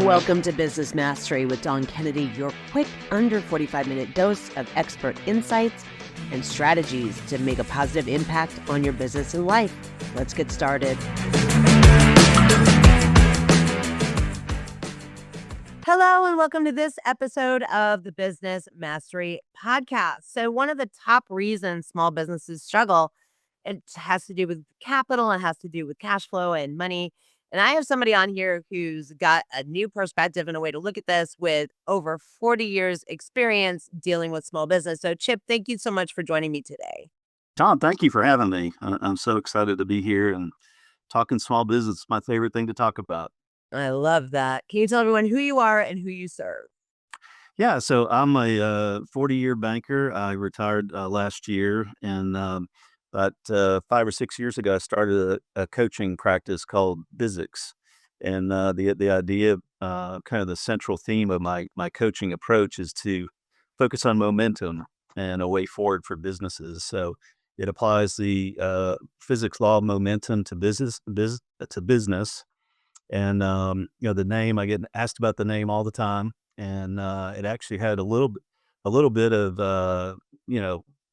Welcome to Business Mastery with Dawn Kennedy, your quick under 45-minute dose of expert insights and strategies to make a positive impact on your business and life. Let's get started. Hello, and welcome to this episode of the Business Mastery Podcast. So one of the top reasons small businesses struggle, it has to do with capital, it has to do with cash flow and money. And I have somebody on here who's got a new perspective and a way to look at this with over 40 years experience dealing with small business. So Chip, thank you so much for joining me today. Tom, thank you for having me. I'm so excited to be here and talking small business. Is my favorite thing to talk about. I love that. Can you tell everyone who you are and who you serve? Yeah, so I'm a 40-year banker. I retired last year, and about 5 or 6 years ago, I started a coaching practice called BIZZICS. And the idea, kind of the central theme of my coaching approach is to focus on momentum and a way forward for businesses. So it applies the physics law of momentum to business. And the name, I get asked about the name all the time, and it actually had a little bit of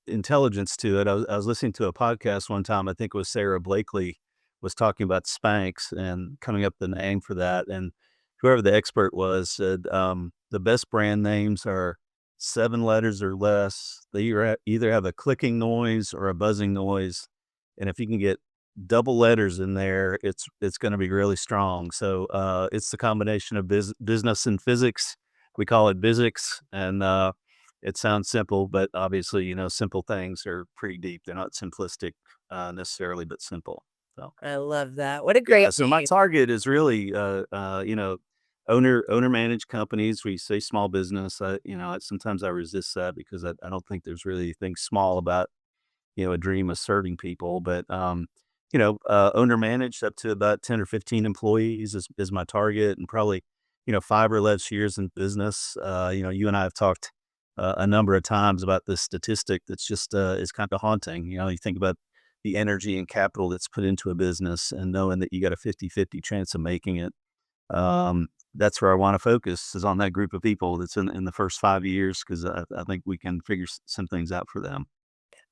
intelligence to it. I was listening to a podcast one time. I think it was Sarah Blakely was talking about Spanx and coming up with the name for that. And whoever the expert was said the best brand names are 7 letters or less. They either have a clicking noise or a buzzing noise, and if you can get double letters in there, it's going to be really strong. So it's the combination of business and physics. We call it BIZZICS, and it sounds simple, but obviously, simple things are pretty deep. They're not simplistic necessarily, but simple. So I love that. What a great so my name. target is really owner managed companies. We say small business. Sometimes I resist that because I don't think there's really anything small about a dream of serving people. But owner managed up to about 10 or 15 employees is my target, and probably 5 or less years in business. You and I have talked a number of times about this statistic that's just is kind of haunting. You think about the energy and capital that's put into a business, and knowing that you got a 50-50 chance of making it. That's where I want to focus, is on that group of people that's in the first 5 years, because I think we can figure some things out for them.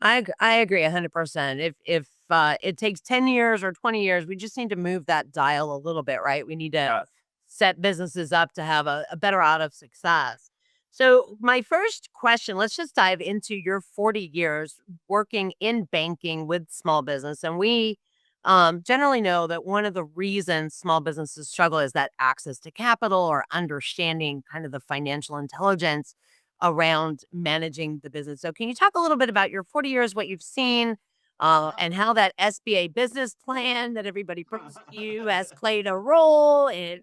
I agree 100%. If it takes 10 years or 20 years, we just need to move that dial a little bit, right? We need to set businesses up to have a better out of success. So my first question, let's just dive into your 40 years working in banking with small business. And we generally know that one of the reasons small businesses struggle is that access to capital or understanding kind of the financial intelligence around managing the business. So can you talk a little bit about your 40 years, what you've seen, and how that SBA business plan that everybody brings to you has played a role in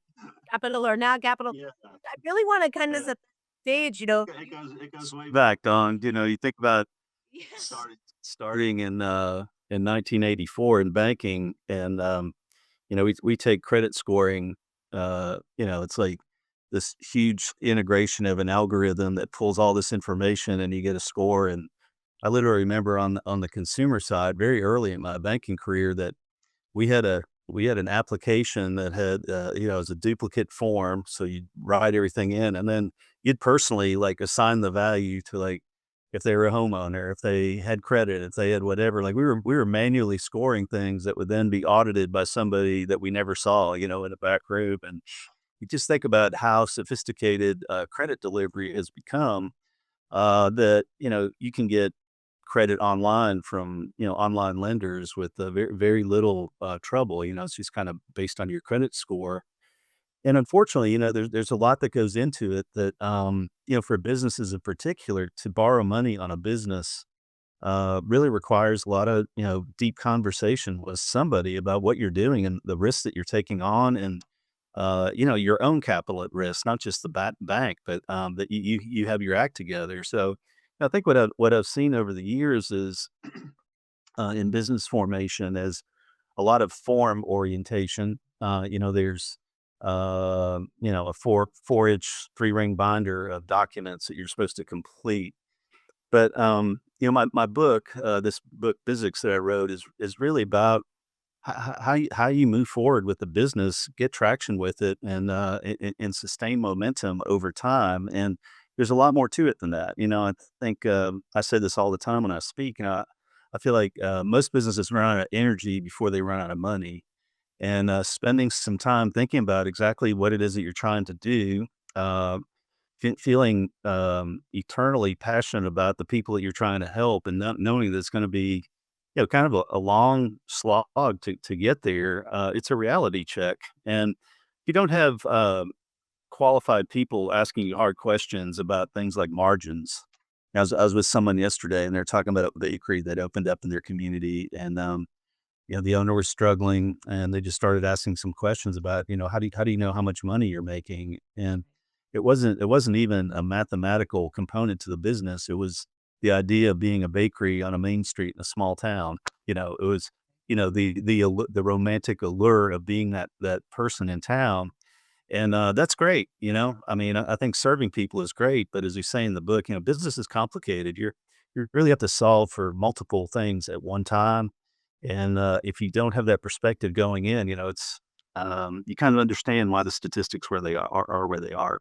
capital or not capital? Yeah. I really want to kind of set the stage, It goes way back, Don. You think about Yes. starting in 1984 in banking, and we take credit scoring. It's like this huge integration of an algorithm that pulls all this information, and you get a score. And I literally remember on the consumer side, very early in my banking career, that we had an application that had it was a duplicate form, so you'd write everything in, and then you'd personally like assign the value to, like, if they were a homeowner, if they had credit, if they had whatever. Like, we were manually scoring things that would then be audited by somebody that we never saw, in a back room. And you just think about how sophisticated credit delivery has become, that you can get credit online from online lenders with very, very little trouble. It's just kind of based on your credit score. And unfortunately, there's a lot that goes into it, that for businesses in particular, to borrow money on a business really requires a lot of deep conversation with somebody about what you're doing and the risks that you're taking on, and your own capital at risk, not just the bank, but that you have your act together. So I think what I've seen over the years is in business formation is a lot of form orientation. There's a 4-inch 3-ring binder of documents that you're supposed to complete. But my book, this book BIZZICS that I wrote, is really about how you move forward with the business, get traction with it, and sustain momentum over time. And there's a lot more to it than that. I think I say this all the time when I speak. I feel like most businesses run out of energy before they run out of money. And spending some time thinking about exactly what it is that you're trying to do, uh, feeling eternally passionate about the people that you're trying to help, and not knowing that it's going to be, kind of a long slog to get there. It's a reality check, and if you don't have qualified people asking you hard questions about things like margins. I was with someone yesterday, and they're talking about a bakery that opened up in their community, and the owner was struggling, and they just started asking some questions about, how do you know how much money you're making? And it wasn't even a mathematical component to the business. It was the idea of being a bakery on a main street in a small town. It was, the romantic allure of being that person in town. And that's great. I mean, I think serving people is great, but as we say in the book, business is complicated. You really have to solve for multiple things at one time. And if you don't have that perspective going in, it's you kind of understand why the statistics where they are where they are.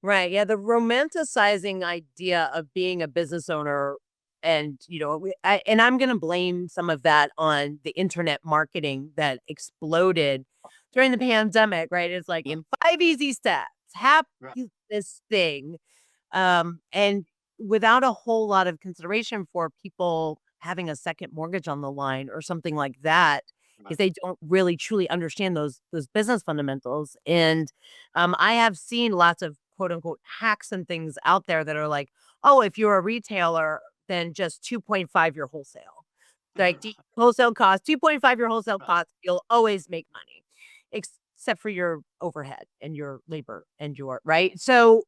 Right. Yeah. The romanticizing idea of being a business owner. And, and I'm going to blame some of that on the internet marketing that exploded during the pandemic, right? It's like in 5 easy steps, have Right. this thing. And without a whole lot of consideration for people having a second mortgage on the line or something like that, Right. because they don't really truly understand those business fundamentals. And I have seen lots of quote unquote hacks and things out there that are like, oh, if you're a retailer, then just 2.5 your wholesale. Like wholesale cost, 2.5 your wholesale Right. cost, you'll always make money, except for your overhead and your labor and your right. So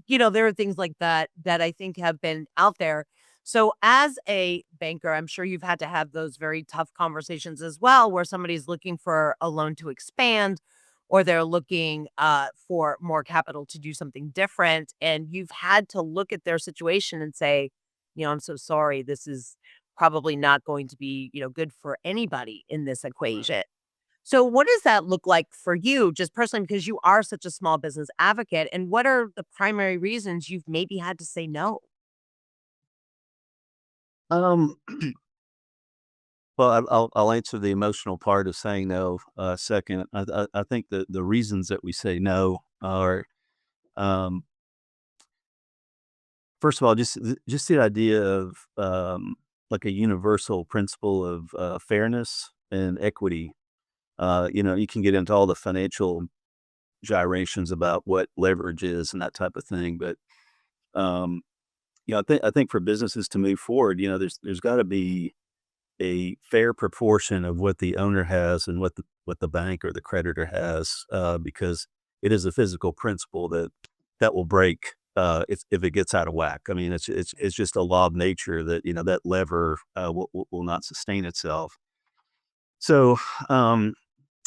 there are things like that that I think have been out there. So as a banker, I'm sure you've had to have those very tough conversations as well, where somebody's looking for a loan to expand or they're looking for more capital to do something different. And you've had to look at their situation and say, I'm so sorry. This is probably not going to be, good for anybody in this Right. equation. So what does that look like for you just personally because you are such a small business advocate, and what are the primary reasons you've maybe had to say no? Um, well, I'll answer the emotional part of saying no second. I think that the reasons that we say no are, um, first of all, just the idea of like a universal principle of fairness and equity. You can get into all the financial gyrations about what leverage is and that type of thing, but um, I think for businesses to move forward, there's got to be a fair proportion of what the owner has and what the bank or the creditor has, because it is a physical principle that will break if it gets out of whack. I mean, it's just a law of nature that that lever will not sustain itself. So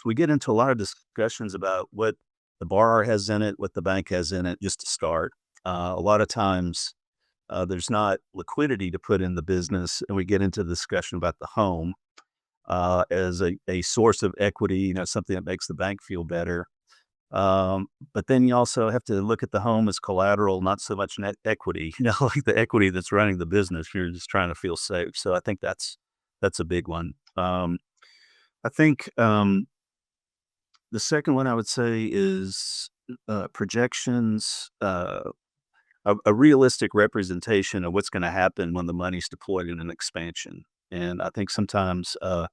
we get into a lot of discussions about what the borrower has in it, what the bank has in it, just to start. A lot of times there's not liquidity to put in the business, and we get into the discussion about the home as a source of equity, something that makes the bank feel better. But then you also have to look at the home as collateral, not so much net equity, like the equity that's running the business. You're just trying to feel safe. So I think that's a big one. I think the second one I would say is projections. A realistic representation of what's going to happen when the money's deployed in an expansion. And I think sometimes the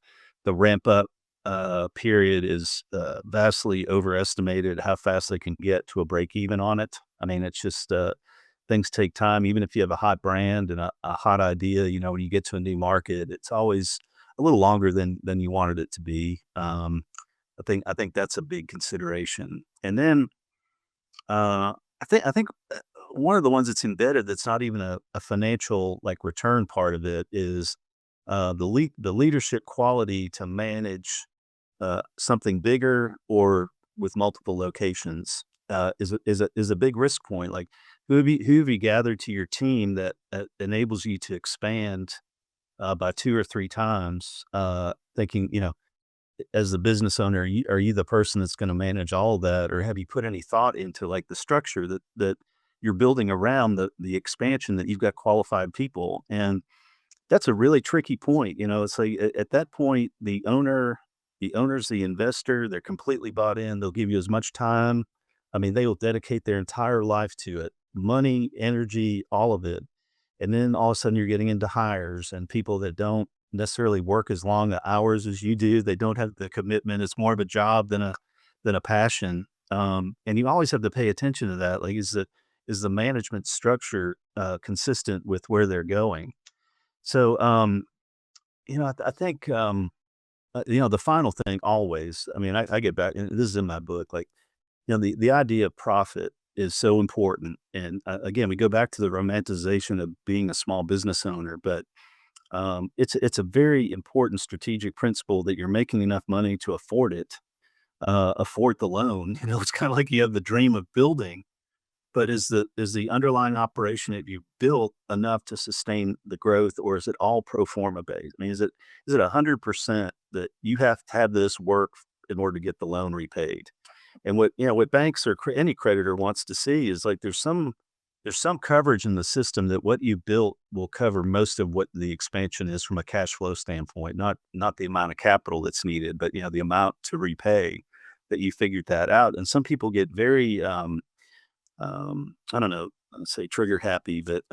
ramp up period is vastly overestimated how fast they can get to a break even on it. I mean, it's just things take time. Even if you have a hot brand and a hot idea, when you get to a new market, it's always a little longer than you wanted it to be. I think that's a big consideration. And then I think one of the ones that's embedded that's not even a financial like return part of it is the leadership quality to manage something bigger or with multiple locations is a big risk point. Like who have you gathered to your team that enables you to expand by two or three times? Thinking as the business owner, are you the person that's going to manage all of that, or have you put any thought into like the structure that you're building around the expansion, that you've got qualified people? And that's a really tricky point. It's like at that point, the owner's the investor. They're completely bought in. They'll give you as much time. I mean, they will dedicate their entire life to it, money, energy, all of it. And then all of a sudden you're getting into hires and people that don't necessarily work as long hours as you do. They don't have the commitment. It's more of a job than a passion. And you always have to pay attention to that. Like, is the management structure consistent with where they're going? So, I think, the final thing always, I mean, I get back, and this is in my book, like, the idea of profit is so important. And again, we go back to the romanticization of being a small business owner, but it's a very important strategic principle that you're making enough money to afford it, afford the loan. It's kind of like you have the dream of building, but is the underlying operation that you built enough to sustain the growth, or is it all pro forma based? I mean, is it 100% that you have to have this work in order to get the loan repaid? And what banks or any creditor wants to see is like there's some coverage in the system that what you built will cover most of what the expansion is from a cash flow standpoint, not the amount of capital that's needed, but the amount to repay, that you figured that out. And some people get very I don't know, I'd say trigger happy, but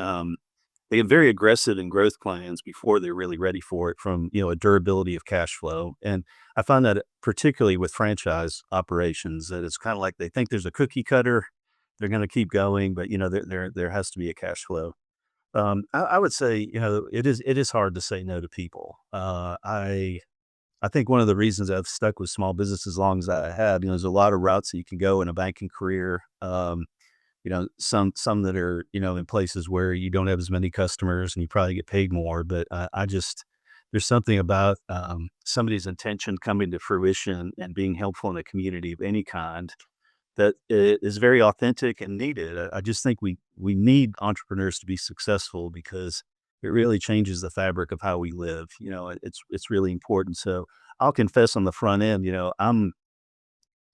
they get very aggressive in growth plans before they're really ready for it, from a durability of cash flow. And I find that particularly with franchise operations, that it's kind of like they think there's a cookie cutter, they're going to keep going, but there has to be a cash flow. I would say it is hard to say no to people. I think one of the reasons I've stuck with small business as long as I have, there's a lot of routes that you can go in a banking career. Some that are, in places where you don't have as many customers and you probably get paid more. But I just, there's something about somebody's intention coming to fruition and being helpful in a community of any kind that is very authentic and needed. I just think we need entrepreneurs to be successful, because it really changes the fabric of how we live. It's really important. So I'll confess, on the front end,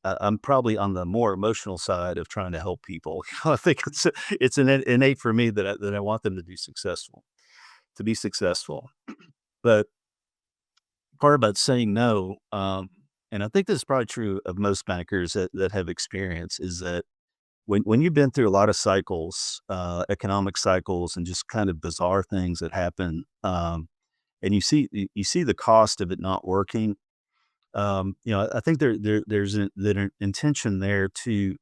I'm probably on the more emotional side of trying to help people. I think it's innate for me that I want them to be successful. But part about saying no, and I think this is probably true of most bankers that have experience, is that when you've been through a lot of cycles, economic cycles, and just kind of bizarre things that happen, and you see the cost of it not working. I think there's an intention there to,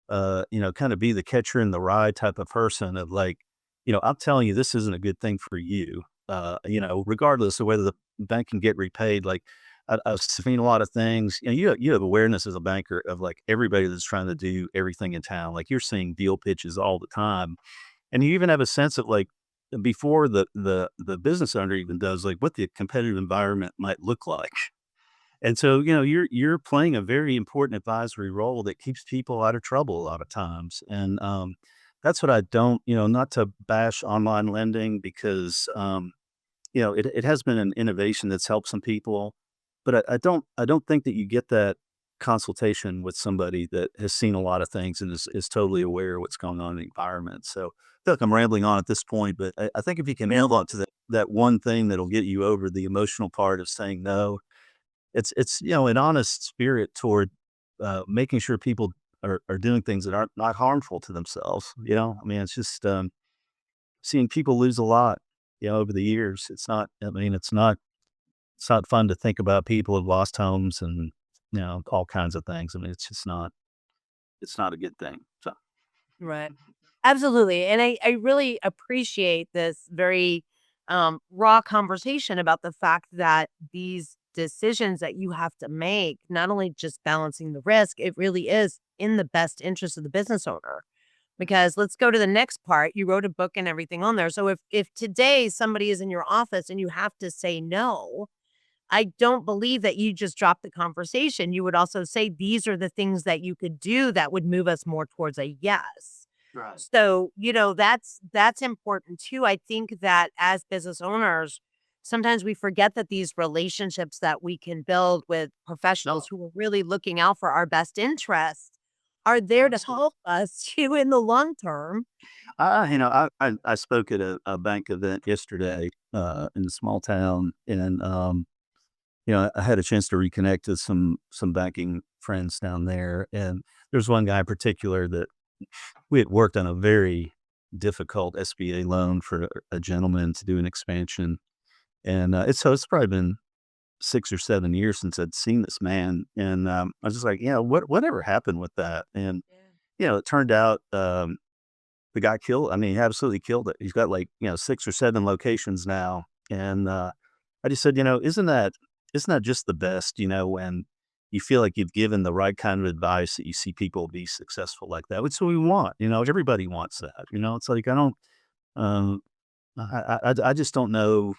kind of be the catcher in the rye type of person, of like, I'm telling you, this isn't a good thing for you. Regardless of whether the bank can get repaid. Like, I've seen a lot of things. You have awareness as a banker of like everybody that's trying to do everything in town. Like, you're seeing deal pitches all the time, and you even have a sense of like, before the business owner even does, like, what the competitive environment might look like. And so, you're playing a very important advisory role that keeps people out of trouble a lot of times. And that's what I don't, not to bash online lending, because it has been an innovation that's helped some people, but I don't think that you get that consultation with somebody that has seen a lot of things and is totally aware of what's going on in the environment. So I feel like I'm rambling on at this point, but I think if you can nail on to that one thing that'll get you over the emotional part of saying no, it's an honest spirit toward making sure people are doing things that aren't not harmful to themselves. I mean, it's just seeing people lose a lot, over the years. It's not. I mean, it's not fun to think about people who've lost homes and all kinds of things. I mean, it's just not. It's not a good thing. So. Right. Absolutely. And I really appreciate this very raw conversation about the fact that these decisions that you have to make, not only just balancing the risk, it really is in the best interest of the business owner. Because let's go to the next part. You wrote a book and everything on there. So if today somebody is in your office and you have to say no, I don't believe that you just drop the conversation. You would also say, these are the things that you could do that would move us more towards a yes. Right. So, that's important too. I think that as business owners, sometimes we forget that these relationships that we can build with professionals who are really looking out for our best interests are there to help us too in the long term. I spoke at a bank event yesterday in a small town, and I had a chance to reconnect with some banking friends down there, and there's one guy in particular that we had worked on a very difficult SBA loan for a gentleman to do an expansion, and it's probably been 6 or 7 years since I'd seen this man, and I was just like, whatever happened with that? And it turned out the guy killed. I mean, he absolutely killed it. He's got like 6 or 7 locations now, and I just said, isn't that just the best? When you feel like you've given the right kind of advice that you see people be successful like that. It's what we want. Everybody wants that. It's like I don't. Um, I just don't know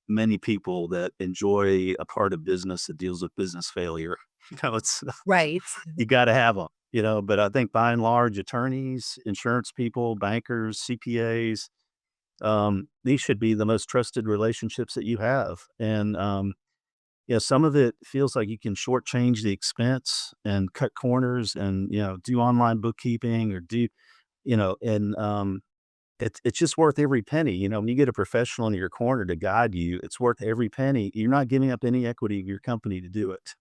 many people that enjoy a part of business that deals with business failure. It's Right. you got to have them. But I think by and large, attorneys, insurance people, bankers, CPAs, these should be the most trusted relationships that you have. And some of it feels like you can shortchange the expense and cut corners and do online bookkeeping or and it's just worth every penny. When you get a professional in your corner to guide you, it's worth every penny. You're not giving up any equity of your company to do it.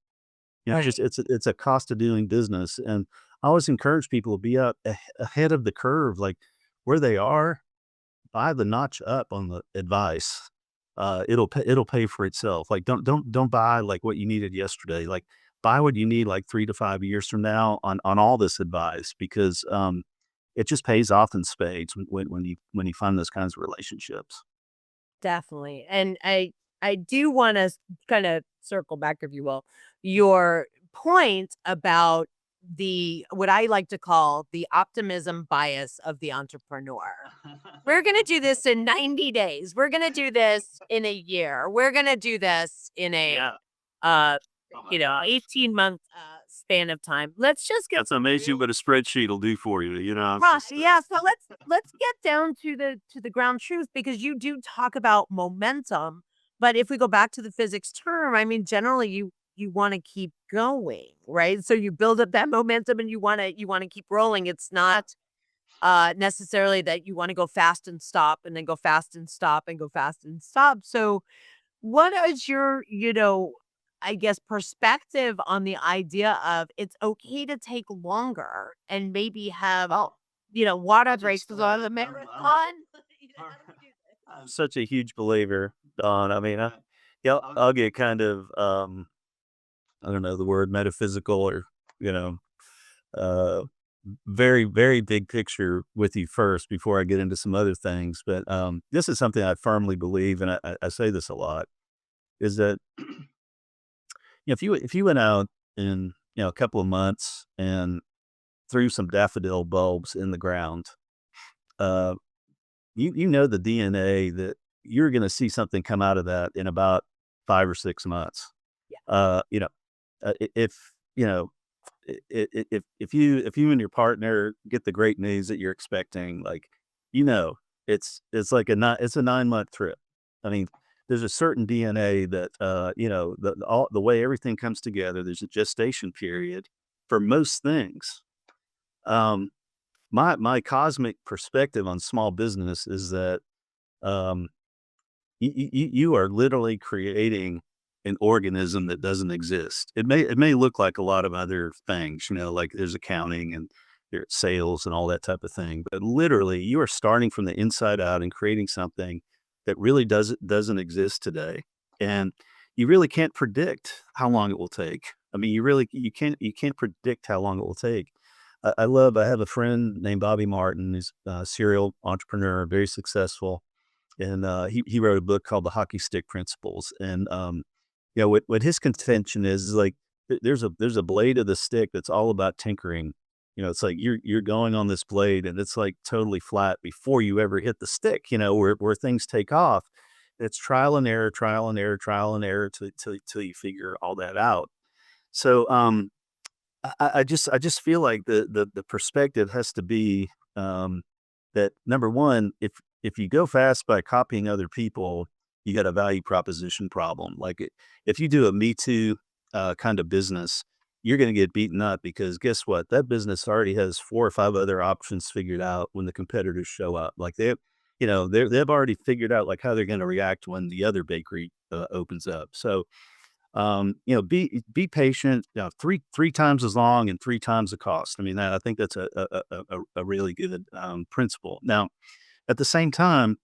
Just it's a cost of doing business, and I always encourage people to be up ahead of the curve, like where they are. Buy the notch up on the advice. It'll pay for itself. Like don't buy like what you needed yesterday. Like buy what you need like 3 to 5 years from now on all this advice because it just pays off in spades when you find those kinds of relationships. Definitely. And I do want to kind of circle back, if you will, your point about the what I like to call the optimism bias of the entrepreneur. We're going to do this in 90 days. We're going to do this in a year. We're going to do this in a Yeah. uh Oh my 18-month span of time. Let's just get That's amazing what a spreadsheet will do for you. It's Gosh, just, yeah, so let's get down to the ground truth because you do talk about momentum, but if we go back to the physics term, I mean, generally you want to keep going, right? So you build up that momentum and you want to keep rolling. It's not necessarily that you want to go fast and stop and then go fast and stop and go fast and stop. So what is your, I guess, perspective on the idea of it's okay to take longer and maybe have, water races on the marathon? How do we do this? I'm such a huge believer, Don. I mean, I'll get kind of I don't know the word metaphysical or you know uh, very very big picture with you first before I get into some other things. But this is something I firmly believe, and I say this a lot, is that if you went out in a couple of months and threw some daffodil bulbs in the ground, uh, you know the DNA that you're going to see something come out of that in about 5 or 6 months. Yeah. You know, if you know if you and your partner get the great news that you're expecting, like you know, it's like it's a 9 month trip. I mean, there's a certain DNA that the way everything comes together. There's a gestation period for most things. Um, my cosmic perspective on small business is that um, you are literally creating an organism that doesn't exist. It may look like a lot of other things, like there's accounting and there's sales and all that type of thing, but literally you are starting from the inside out and creating something that really doesn't exist today, and you really can't predict how long it will take. I mean, you can't predict how long it will take. I have a friend named Bobby Martin. He's a serial entrepreneur, very successful, and he wrote a book called The Hockey Stick Principles. And what his contention is like there's a blade of the stick that's all about tinkering. It's like you're going on this blade and it's like totally flat before you ever hit the stick. Where things take off. It's trial and error, trial and error, trial and error till you figure all that out. So I just feel like the perspective has to be that number one, if you go fast by copying other people, you got a value proposition problem. Like if you do a Me Too kind of business, you're going to get beaten up because guess what? That business already has 4 or 5 other options figured out when the competitors show up. Like they've already figured out like how they're going to react when the other bakery opens up. So be patient. Three times as long and 3 times the cost. I mean, I think that's a really good principle. Now, at the same time,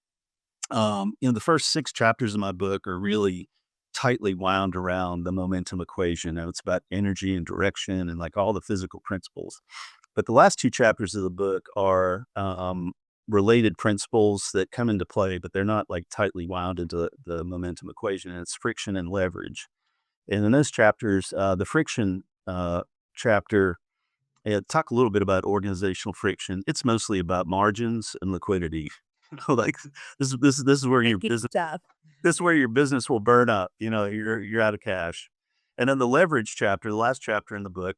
the first 6 chapters of my book are really tightly wound around the momentum equation. It's about energy and direction and like all the physical principles. But the last 2 chapters of the book are related principles that come into play, but they're not like tightly wound into the momentum equation. And it's friction and leverage. And in those chapters, the friction chapter, talk a little bit about organizational friction. It's mostly about margins and liquidity. Like this is where your Tricky business stuff. this is where your business will burn up. You're out of cash. And then the leverage chapter, the last chapter in the book,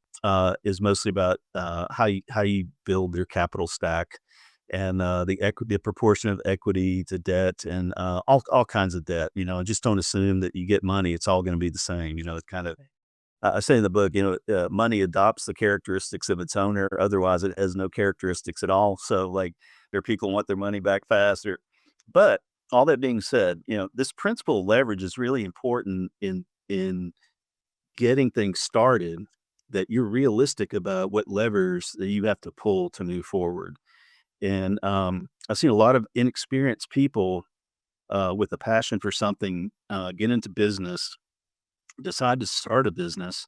is mostly about how you build your capital stack and the proportion of equity to debt and all kinds of debt. And just don't assume that you get money; it's all going to be the same. It's kind of I say in the book, money adopts the characteristics of its owner. Otherwise, it has no characteristics at all. So, like, there are people who want their money back faster. But all that being said, this principle of leverage is really important in getting things started. That you're realistic about what levers that you have to pull to move forward. And I've seen a lot of inexperienced people with a passion for something get into business, decide to start a business,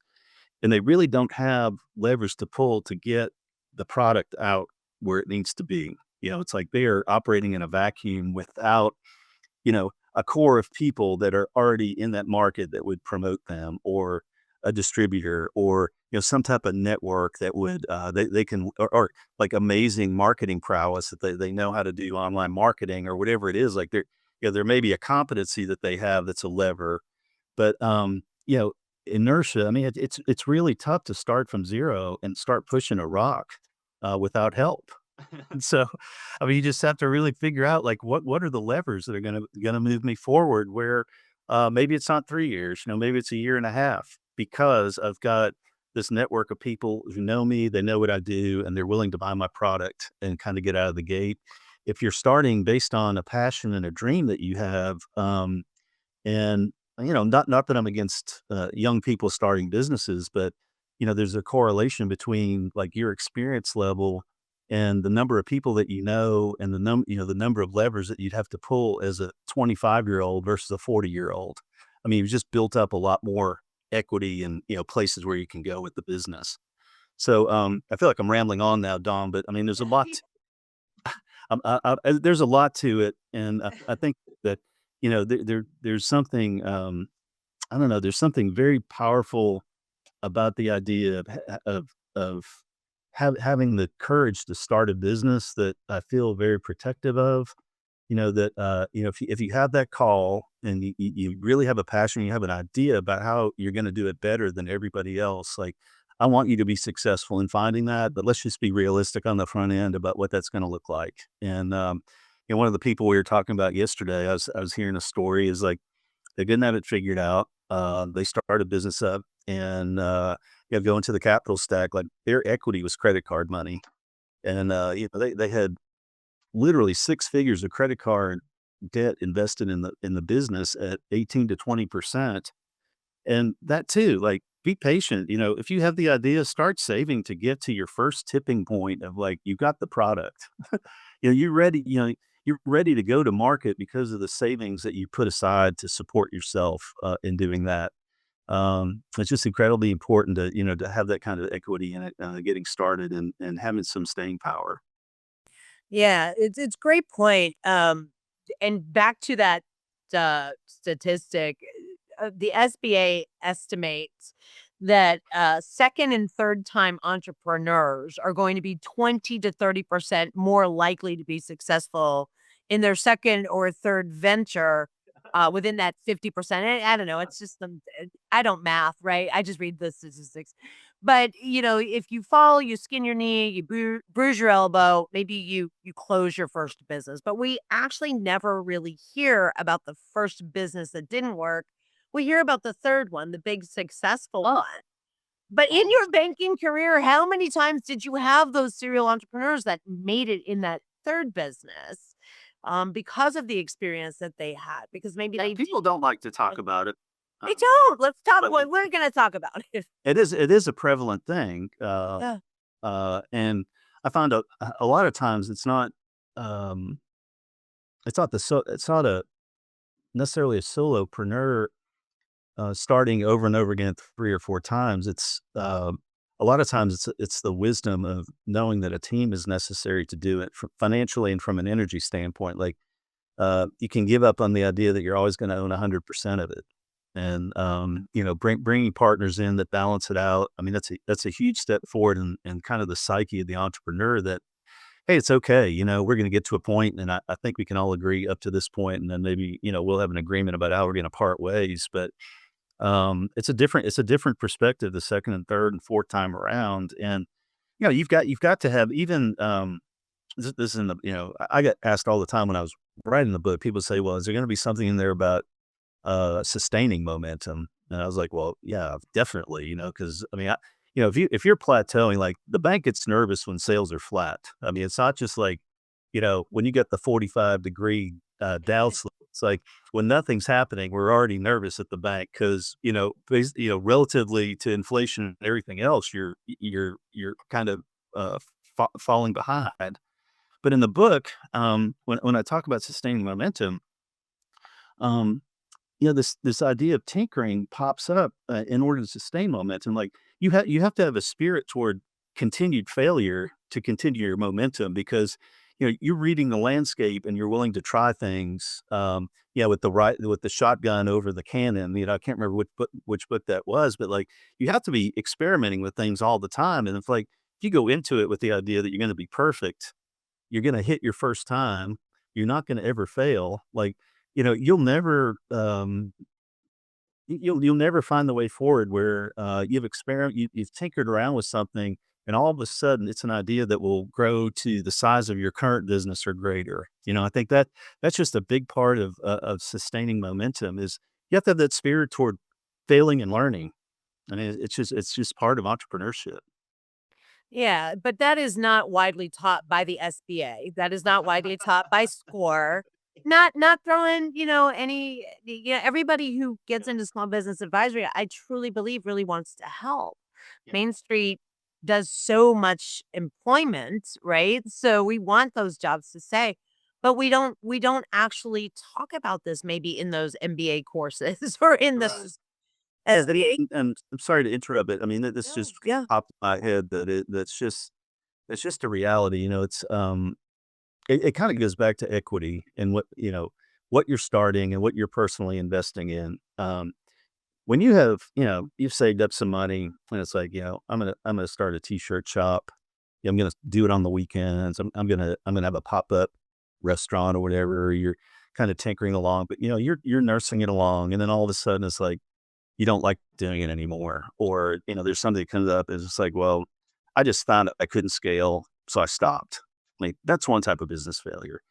and they really don't have levers to pull to get the product out where it needs to be. It's like they are operating in a vacuum without, a core of people that are already in that market that would promote them or a distributor or, some type of network that would, they can, or like amazing marketing prowess that they know how to do online marketing or whatever it is. Like there may be a competency that they have that's a lever, but, inertia, I mean, it's really tough to start from 0 and start pushing a rock, without help. And so, I mean, you just have to really figure out, like, what are the levers that are gonna move me forward where, maybe it's not 3 years, maybe it's a year and a half because I've got this network of people who know me, they know what I do, and they're willing to buy my product and kinda get out of the gate. If you're starting based on a passion and a dream that you have, and, not that I'm against, young people starting businesses, but, there's a correlation between, like, your experience level and the number of people that you know and the number of levers that you'd have to pull as a 25-year-old versus a 40-year-old. I mean, you've just built up a lot more equity and, places where you can go with the business. So, I feel like I'm rambling on now, Don, but I mean, there's a lot there's a lot to it, and I think that there's something I don't know. There's something very powerful about the idea of having the courage to start a business that I feel very protective of. That if you have that call and you really have a passion, you have an idea about how you're going to do it better than everybody else. Like I want you to be successful in finding that, but let's just be realistic on the front end about what that's going to look like. And one of the people we were talking about yesterday, I was hearing a story is like they didn't have it figured out. They started a business up and go into the capital stack. Like their equity was credit card money, and they had literally 6 figures of credit card debt invested in the business at 18 to 20%. And that too, like be patient. If you have the idea, start saving to get to your first tipping point of like you got the product. You're ready. You're ready to go to market because of the savings that you put aside to support yourself in doing that. It's just incredibly important to have that kind of equity in it, getting started and having some staying power. Yeah, it's great point. And back to that statistic, the SBA estimates that second and third time entrepreneurs are going to be 20 to 30% more likely to be successful in their second or third venture within that 50%. I don't know. It's just I don't math, right? I just read the statistics. But if you fall, you skin your knee, you bruise your elbow, maybe you close your first business. But we actually never really hear about the first business that didn't work. We hear about the third one, the big successful one. But in your banking career, how many times did you have those serial entrepreneurs that made it in that third business, because of the experience that they had? Because maybe People don't like to talk about it. they don't. Let's talk. But We're going to talk about it. it is a prevalent thing. Yeah. And I found a lot of times um, it's not a necessarily a solopreneur starting over and over again 3 or 4 times. A lot of times it's the wisdom of knowing that a team is necessary to do it financially and from an energy standpoint. Like you can give up on the idea that you're always going to own 100% of it, and bringing partners in that balance it out. I mean, that's a huge step forward in kind of the psyche of the entrepreneur. That hey, it's okay. We're going to get to a point, and I think we can all agree up to this point, and then maybe we'll have an agreement about how we're going to part ways. But it's a different perspective the second and third and fourth time around, and you've got to have even this is in the I get asked all the time when I was writing the book. People say, "Well, is there going to be something in there about sustaining momentum?" And I was like, "Well, yeah, definitely." Because I mean, if you're plateauing, like the bank gets nervous when sales are flat. I mean, it's not just like when you get the 45-degree Dow slope. It's like when nothing's happening, we're already nervous at the bank because relatively to inflation and everything else, you're kind of falling behind. But in the book, when I talk about sustaining momentum, um, this idea of tinkering pops up in order to sustain momentum. Like you have to have a spirit toward continued failure to continue your momentum because you're reading the landscape and you're willing to try things. With the shotgun over the cannon. I can't remember which book that was, but like you have to be experimenting with things all the time. And if you go into it with the idea that you're going to be perfect, you're gonna hit your first time. You're not gonna ever fail. Like, you'll never, you'll never find the way forward where, you've tinkered around with something, and all of a sudden, it's an idea that will grow to the size of your current business or greater. I think that's just a big part of sustaining momentum is you have to have that spirit toward failing and learning. I mean, it's just part of entrepreneurship. Yeah, but that is not widely taught by the SBA. That is not widely taught by SCORE. Not throwing, everybody who gets into small business advisory, I truly believe really wants to help. Yeah. Main Street does so much employment, right? So we want those jobs to stay. But we don't actually talk about this maybe in those MBA courses or in Right. those Yeah, SBA. and I'm sorry to interrupt, but I mean, this No, just yeah. popped in my head that it's just a reality. It kind of goes back to equity and what you're starting and what you're personally investing in. When you've saved up some money and it's like, I'm gonna start a t-shirt shop. Yeah, I'm gonna do it on the weekends. I'm gonna have a pop-up restaurant or whatever. You're kind of tinkering along, but you're nursing it along, and then all of a sudden it's like you don't like doing it anymore. Or, there's something that comes up. It's just like, well, I just found I couldn't scale. So I stopped. Like that's one type of business failure.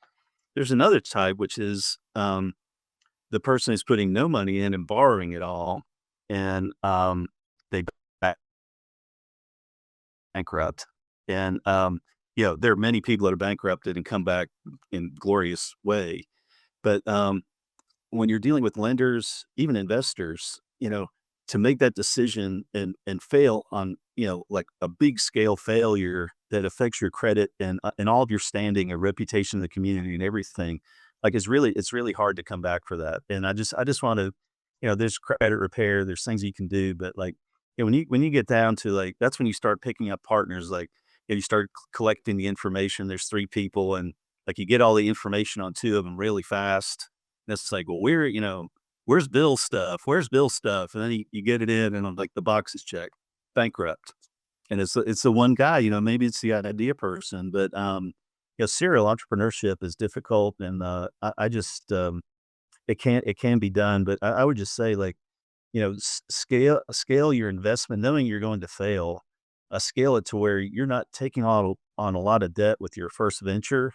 There's another type, which is the person is putting no money in and borrowing it all. And they back bankrupt. And, there are many people that are bankrupted and come back in glorious way. But when you're dealing with lenders, even investors, to make that decision and fail on, like a big scale failure that affects your credit and all of your standing and reputation in the community and everything, like it's really hard to come back for that. And I just want to, there's credit repair, there's things you can do, but like, when you get down to like, that's when you start picking up partners, like, you start collecting the information. There's 3 people and like you get all the information on 2 of them really fast and it's like, well, where's Bill's stuff? Where's Bill's stuff? And then you get it in and like the box is checked, bankrupt. And it's the one guy, maybe it's the idea person, but serial entrepreneurship is difficult. And I just, it can be done, but I would just say, like, scale your investment, knowing you're going to fail. Scale it to where you're not taking on a lot of debt with your first venture,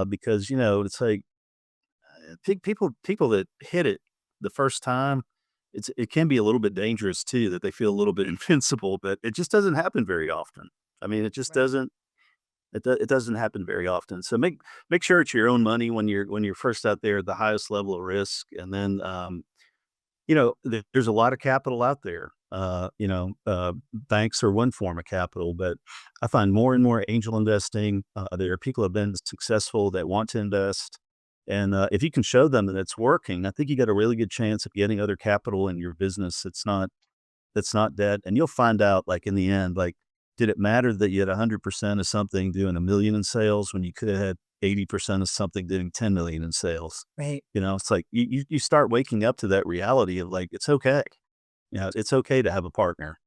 because it's like people that hit it the first time, it can be a little bit dangerous too. That they feel a little bit invincible, but it just doesn't happen very often. I mean, it just Right. doesn't. It doesn't happen very often. So make sure it's your own money when you're first out there at the highest level of risk, and then there's a lot of capital out there. Banks are one form of capital, but I find more and more angel investing. There are people who have been successful that want to invest. And if you can show them that it's working, I think you got a really good chance of getting other capital in your business. That's not debt. And you'll find out, like, in the end, like, did it matter that you had 100% of something doing 1 million in sales when you could have had 80% of something doing 10 million in sales? Right. It's like you start waking up to that reality of, like, it's okay. It's okay to have a partner.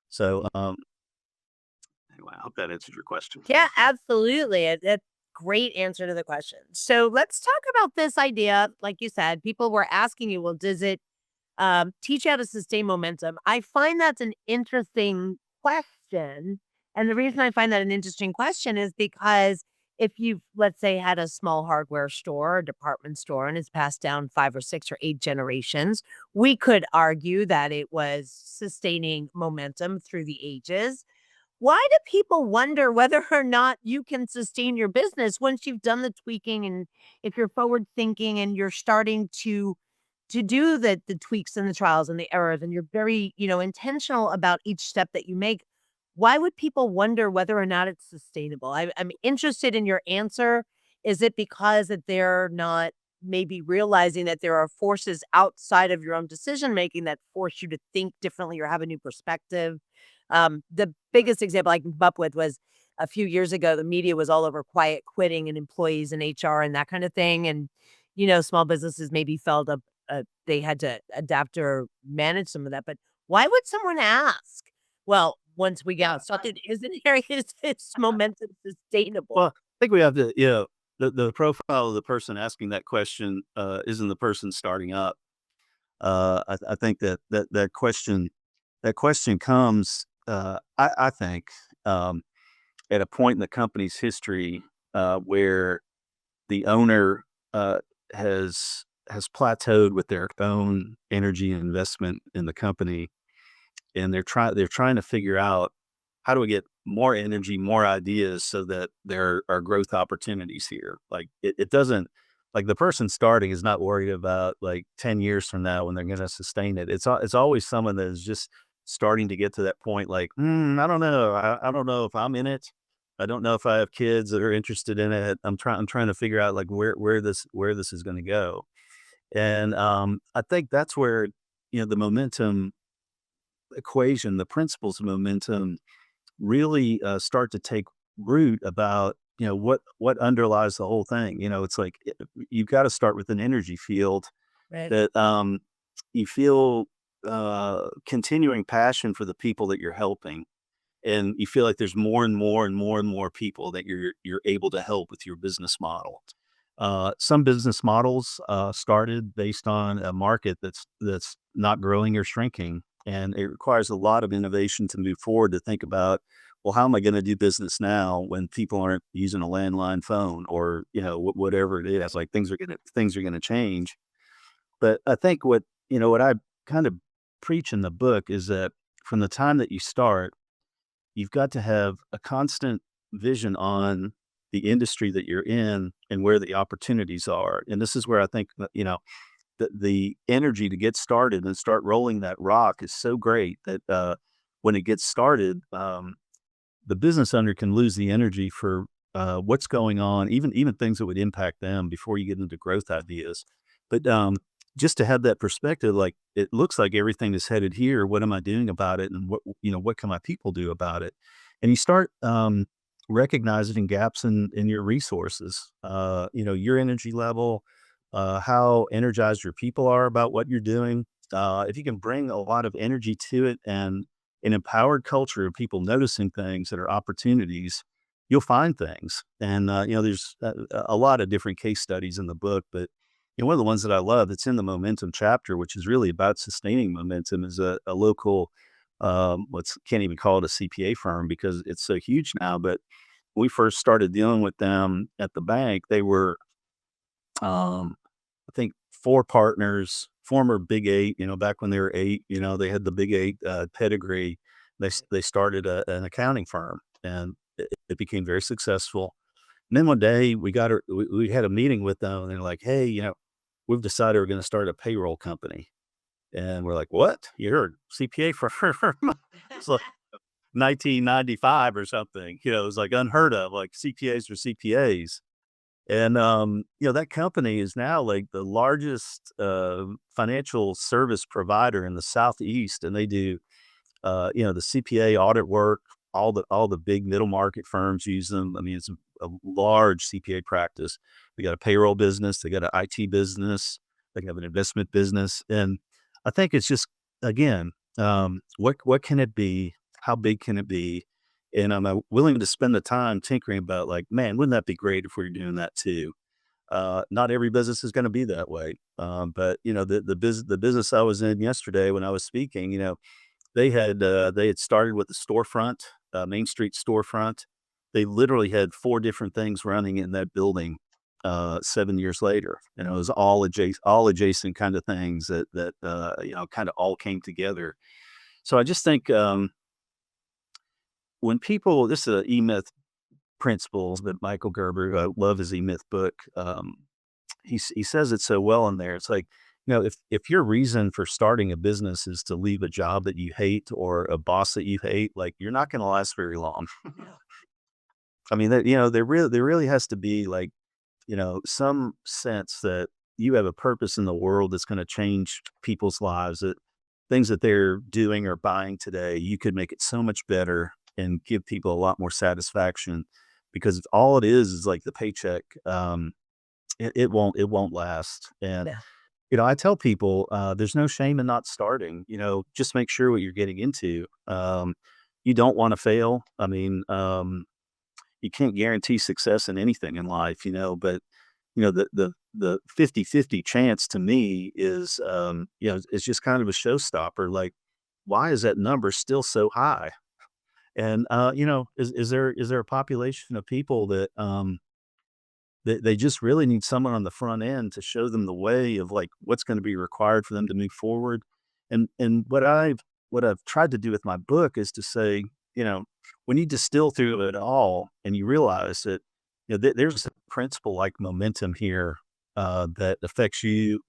So, anyway, I hope that answers your question. Yeah, absolutely. That's great answer to the question. So let's talk about this idea. Like you said, people were asking you, well, does it teach you how to sustain momentum? I find that's an interesting question. And the reason I find that an interesting question is because if you've, let's say, had a small hardware store or department store and it's passed down 5 or 6 or 8 generations, we could argue that it was sustaining momentum through the ages. Why do people wonder whether or not you can sustain your business once you've done the tweaking, and if you're forward thinking and you're starting to do the tweaks and the trials and the errors, and you're very, intentional about each step that you make? Why would people wonder whether or not it's sustainable? I'm interested in your answer. Is it because that they're not maybe realizing that there are forces outside of your own decision making that force you to think differently or have a new perspective? The biggest example I can come up with was a few years ago, the media was all over quiet quitting and employees and HR and that kind of thing. And, small businesses maybe felt they had to adapt or manage some of that. But why would someone ask? Well, once we got started, isn't here is its momentum sustainable? Well, I think we have to, the profile of the person asking that question isn't the person starting up. I think that question comes, I think, at a point in the company's history where the owner has plateaued with their own energy and investment in the company, and they're trying to figure out, how do we get more energy, more ideas, so that there are growth opportunities here. Like, it doesn't, like, the person starting is not worried about, like, 10 years from now when they're going to sustain it. It's always someone that is just starting to get to that point. Like, I don't know. I don't know if I'm in it. I don't know if I have kids that are interested in it. I'm trying to figure out, like, where this is going to go. And I think that's where, the momentum equation, the principles of momentum, really start to take root about, what underlies the whole thing. It's like, you've got to start with an energy field Right. that you feel continuing passion for the people that you're helping, and you feel like there's more and more and more and more people that you're able to help with your business model. Some business models started based on a market that's not growing or shrinking, and it requires a lot of innovation to move forward, to think about, well, how am I going to do business now when people aren't using a landline phone, or whatever it is. Like, things are gonna change. But I think what I kind of preach in the book is that from the time that you start, you've got to have a constant vision on the industry that you're in and where the opportunities are. And this is where I think that, the energy to get started and start rolling that rock is so great that when it gets started, the business owner can lose the energy for what's going on, even things that would impact them before you get into growth ideas. But just to have that perspective, like, it looks like everything is headed here. What am I doing about it? And what can my people do about it? And you start recognizing gaps in your resources, your energy level, how energized your people are about what you're doing. If you can bring a lot of energy to it, and an empowered culture of people noticing things that are opportunities, you'll find things. And there's a lot of different case studies in the book, but One of the ones that I love that's in the momentum chapter, which is really about sustaining momentum, is a local, what's can't even call it a CPA firm because it's so huge now. But when we first started dealing with them at the bank, they were, I think, four partners, former Big Eight. Back when they were eight, they had the Big Eight pedigree. They started an accounting firm, and it became very successful. And then one day we had a meeting with them, and they're like, "Hey, we've decided we're going to start a payroll company." And we're like, "What? You're a CPA firm?" It's like 1995 or something. It was like unheard of. Like CPAs or CPAs. And that company is now like the largest financial service provider in the Southeast, and they do the CPA audit work. All the big middle market firms use them. I mean, it's a large CPA practice. They got a payroll business. They got an IT business. They have an investment business, and I think it's just again, what can it be? How big can it be? And I'm willing to spend the time tinkering about like, man, wouldn't that be great if we were doing that too? Not every business is going to be that way, but the business I was in yesterday when I was speaking, they had started with a storefront, Main Street storefront. They literally had 4 different things running in that building, 7 years later. And it was all adjacent kind of things that kind of all came together. So I just think, when people this is a E-Myth principles that Michael Gerber, I love his E-Myth book. He says it so well in there. It's like, if your reason for starting a business is to leave a job that you hate or a boss that you hate, like you're not going to last very long. Yeah. I mean, there really has to be like, some sense that you have a purpose in the world that's going to change people's lives. That things that they're doing or buying today, you could make it so much better and give people a lot more satisfaction. Because all it is like the paycheck. It won't last. And Yeah. I tell people, there's no shame in not starting. Just make sure what you're getting into. You don't want to fail. I mean, you can't guarantee success in anything in life, but the 50-50 chance to me is, it's just kind of a showstopper. Like, why is that number still so high? And is there a population of people that they just really need someone on the front end to show them the way of like what's going to be required for them to move forward. And what I've tried to do with my book is to say, when you distill through it all and you realize that there's a principle like momentum here, that affects you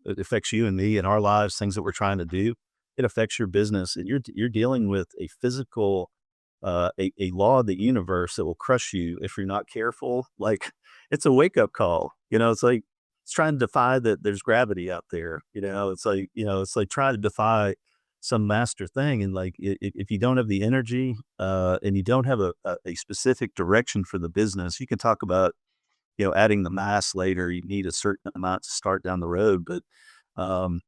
and me and our lives, things that we're trying to do. It affects your business, and you're dealing with a physical, a law of the universe that will crush you if you're not careful. Like, it's a wake up call. It's like it's trying to defy that there's gravity out there. It's like trying to defy some master thing. And like, if you don't have the energy, and you don't have a specific direction for the business, you can talk about, adding the mass later. You need a certain amount to start down the road. But um,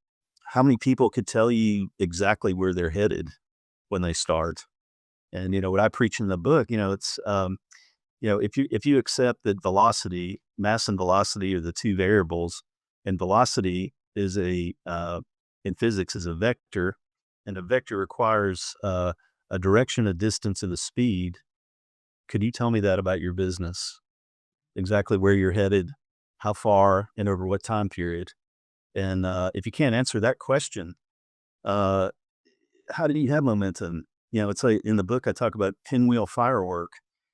how many people could tell you exactly where they're headed when they start? And what I preach in the book, it's if you accept that mass and velocity are the two variables, and velocity is in physics is a vector, and a vector requires a direction, a distance, and a speed. Could you tell me that about your business? Exactly where you're headed, how far, and over what time period? And if you can't answer that question, uh, how do you have momentum? It's like in the book, I talk about pinwheel firework.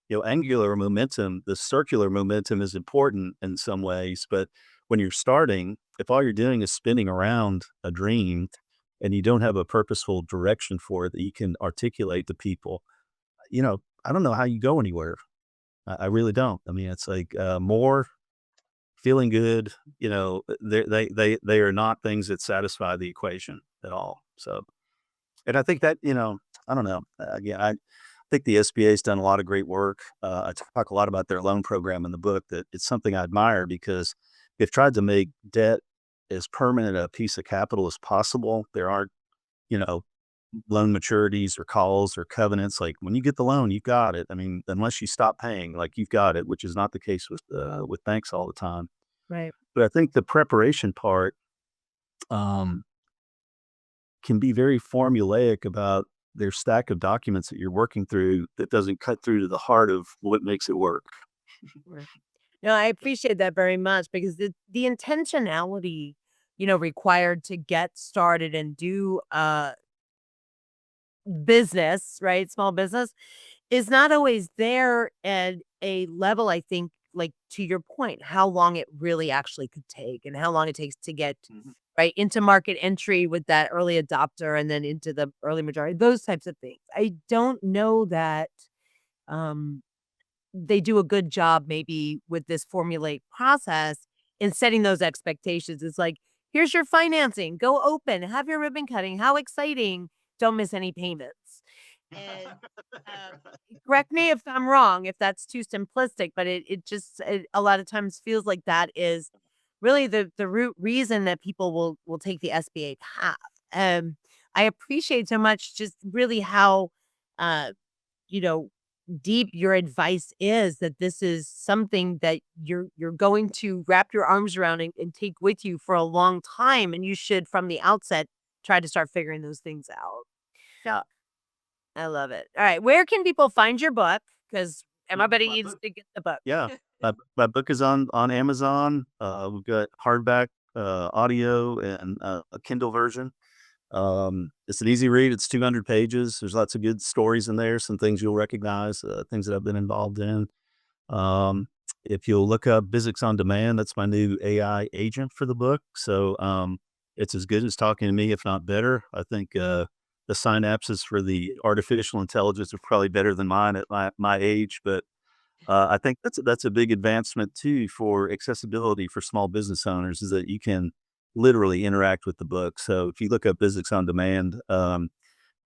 Angular momentum, the circular momentum is important in some ways, but when you're starting, if all you're doing is spinning around a dream and you don't have a purposeful direction for it that you can articulate to people, I don't know how you go anywhere. I really don't. I mean, it's like, more feeling good, they are not things that satisfy the equation at all. So, and I think that, I don't know. Again, I think the SBA's done a lot of great work. I talk a lot about their loan program in the book. That it's something I admire because they've tried to make debt as permanent a piece of capital as possible. There aren't, you know, loan maturities or calls or covenants. Like when you get the loan, you've got it. I mean, unless you stop paying, like you've got it, which is not the case with banks all the time. Right. But I think the preparation part um, can be very formulaic about their stack of documents that you're working through that doesn't cut through to the heart of what makes it work. Right. No, I appreciate that very much because the intentionality, required to get started and do business, right? Small business is not always there at a level, I think, like to your point, how long it really actually could take and how long it takes to get Mhm. right into market entry with that early adopter and then into the early majority, those types of things. I don't know that um they do a good job maybe with this formulaic process in setting those expectations. It's like, here's your financing, go open, have your ribbon cutting. How exciting. Don't miss any payments. And correct me if I'm wrong, if that's too simplistic, but it a lot of times feels like that is really the root reason that people will take the SBA path. I appreciate so much just really how uh you know, deep your advice is that this is something that you're going to wrap your arms around and take with you for a long time, and you should from the outset try to start figuring those things out. Yeah, I love it. All right, where can people find your book? Because everybody My needs book, to get the book. yeah, my book is on Amazon. We've got hardback, audio, and a Kindle version. It's an easy read. It's 200 pages. There's lots of good stories in there, some things you'll recognize, things that I've been involved in. Um, if you'll look up BIZZICS on Demand, that's my new AI agent for the book. So it's as good as talking to me, if not better. I think the synapses for the artificial intelligence are probably better than mine at my age, but I think that's a big advancement too for accessibility for small business owners is that you can literally interact with the book. So if you look up BIZZICS on Demand,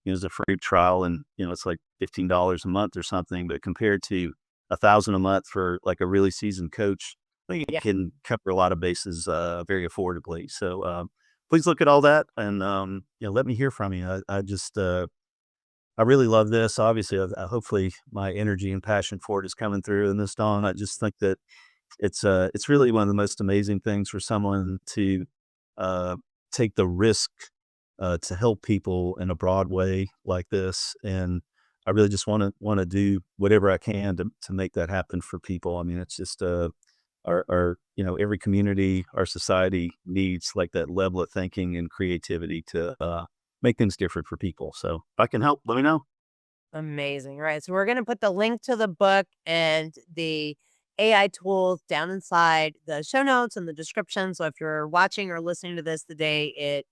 it's a free trial and, it's like $15 a month or something, but compared to 1,000 a month for like a really seasoned coach, I think it Yeah. can cover a lot of bases, very affordably. So, please look at all that and, let me hear from you. I just, I really love this. Obviously, hopefully my energy and passion for it is coming through in this, Dawn. I just think that it's really one of the most amazing things for someone to uh, take the risk to help people in a broad way like this, and I really just want to do whatever I can to make that happen for people. I mean, it's just our every community, our society needs like that level of thinking and creativity to make things different for people. So if I can help, let me know. Amazing. Right. So we're going to put the link to the book and the AI tools down inside the show notes and the description. So if you're watching or listening to this the day it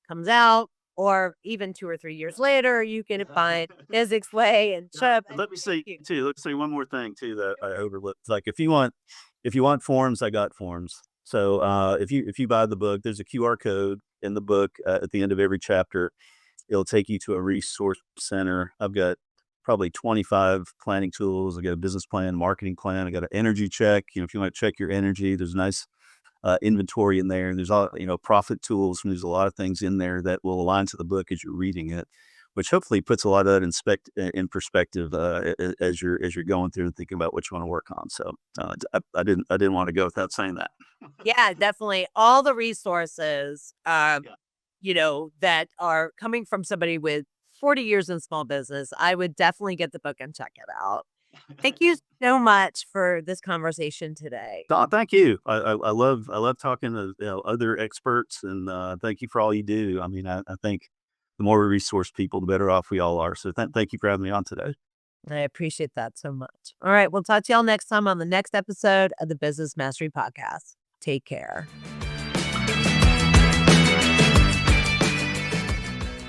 comes out, or even 2 or 3 years later, you can find Physics Way and Yeah, Chip. and let me Thank say you. too, let's say one more thing too that I overlooked. Like if you want forms, I got forms. So if you buy the book, there's a QR code in the book at the end of every chapter. It'll take you to a resource center. I've got probably 25 planning tools. I got a business plan, marketing plan. I got an energy check. If you want to check your energy, there's a nice inventory in there. And there's all, profit tools. And there's a lot of things in there that will align to the book as you're reading it, which hopefully puts a lot of that in perspective as you're going through and thinking about what you want to work on. So I didn't want to go without saying that. Yeah, definitely. All the resources, Yeah. that are coming from somebody with 40 years in small business, I would definitely get the book and check it out. Thank you so much for this conversation today. Thank you. I love talking to other experts, and thank you for all you do. I mean, I think the more we resource people, the better off we all are. So thank you for having me on today. I appreciate that so much. All right. We'll talk to y'all next time on the next episode of the Business Mastery Podcast. Take care.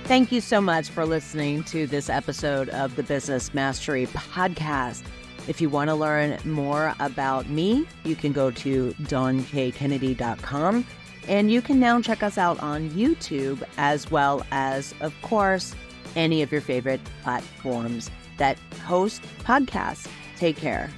Thank you so much for listening to this episode of the Business Mastery Podcast. If you want to learn more about me, you can go to DawnKKennedy.com, and you can now check us out on YouTube as well as, of course, any of your favorite platforms that host podcasts. Take care.